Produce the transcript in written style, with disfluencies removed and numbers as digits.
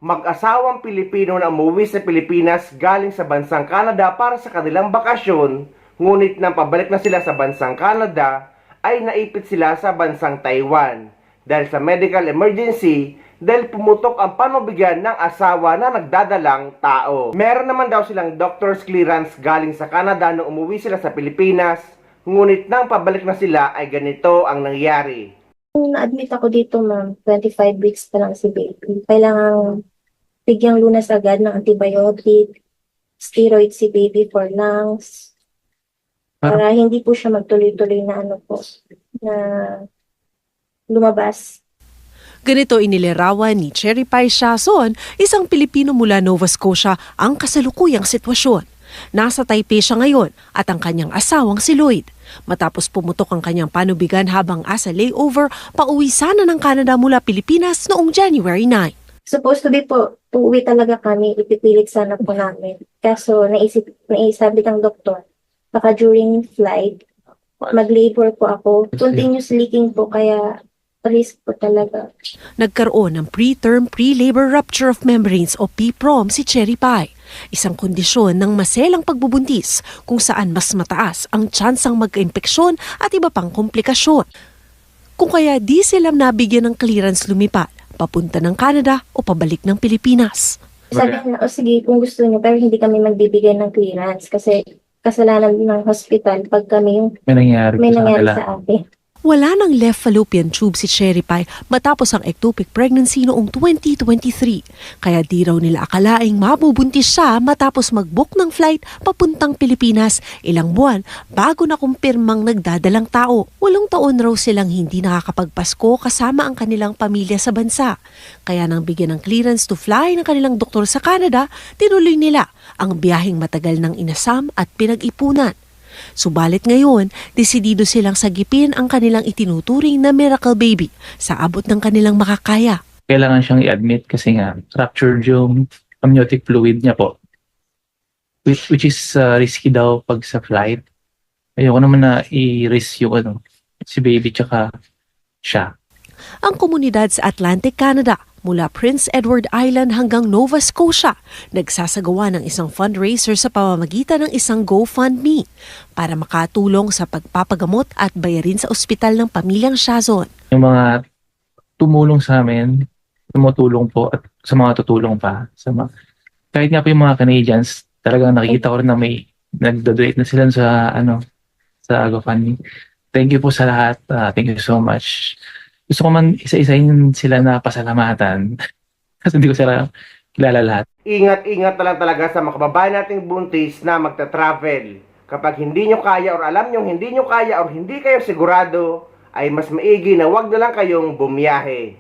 Mag-asawang Pilipino na umuwi sa Pilipinas galing sa bansang Canada para sa kanilang bakasyon, ngunit nang pabalik na sila sa bansang Canada, ay naipit sila sa bansang Taiwan dahil sa medical emergency dahil pumutok ang panubigan ng asawa na nagdadalang tao. Meron naman daw silang doctor's clearance galing sa Canada nung umuwi sila sa Pilipinas, ngunit nang pabalik na sila ay ganito ang nangyari. Nung na-admit ako dito, ma'am, 25 weeks pa lang si baby. Kailangan bigyang lunas agad ng antibiotic, steroid si baby for lungs, para hindi po siya magtuloy-tuloy na na lumabas. Ganito inilarawan ni Cherry Pie Siason, isang Pilipino mula Nova Scotia, ang kasalukuyang sitwasyon. Nasa Taipei siya ngayon at ang kanyang asawang si Lloyd. Matapos pumutok ang kanyang panubigan habang asa layover, pauwi sana ng Canada mula Pilipinas noong January 9. Supposed to be po, uuwi talaga kami, ipipilit sana po namin. Kaso naisabi ng doktor, baka during flight, mag-labor po ako. Continuous leaking po, kaya risk po talaga. Nagkaroon ng preterm pre-labor rupture of membranes o PPROM si Cherry Pie, isang kondisyon ng maselang pagbubuntis kung saan mas mataas ang tsansang magka-impeksyon at iba pang komplikasyon. Kung kaya di sila nabigyan ng clearance lumipat, papunta ng Canada o pabalik ng Pilipinas. Sabi niya, o sige, kung gusto niyo, pero hindi kami magbibigay ng clearance kasi kasalanan ng hospital pag kami yung May nangyari sa atin. Wala nang left fallopian tube si Cherry Pie matapos ang ectopic pregnancy noong 2023. Kaya di raw nila akalaing mabubuntis siya matapos mag-book ng flight papuntang Pilipinas ilang buwan bago na kumpirmang nagdadalang tao. 8 taon raw silang hindi nakakapagpasko kasama ang kanilang pamilya sa bansa. Kaya nang bigyan ng clearance to fly ng kanilang doktor sa Canada, tinuloy nila ang biyaheng matagal ng inasam at pinag-ipunan. Subalit ngayon, desidido silang sagipin ang kanilang itinuturing na miracle baby sa abot ng kanilang makakaya. Kailangan siyang i-admit kasi nga ruptured yung amniotic fluid niya po. Which is risky daw pag sa flight. Ayoko naman na i-risk yung si baby tsaka siya. Ang komunidad sa Atlantic Canada mula Prince Edward Island hanggang Nova Scotia nagsasagawa ng isang fundraiser sa pamamagitan ng isang GoFundMe para makatulong sa pagpapagamot at bayarin sa ospital ng pamilyang Siason. Yung mga tumulong sa amin, tumutulong po at sa mga tutulong pa. Kahit nga po yung mga Canadians, talagang nakikita ko rin na may nagdodonate na sila sa GoFundMe. Thank you po sa lahat. Thank you so much. Gusto ko man isa-isahin sila na pasalamatan kasi hindi ko sila kilala lahat. Ingat-ingat na lang talaga sa mga kababayan nating buntis na magta-travel. Kapag hindi nyo kaya or alam nyo hindi nyo kaya or hindi kayo sigurado, ay mas maigi na wag na lang kayong bumiyahe.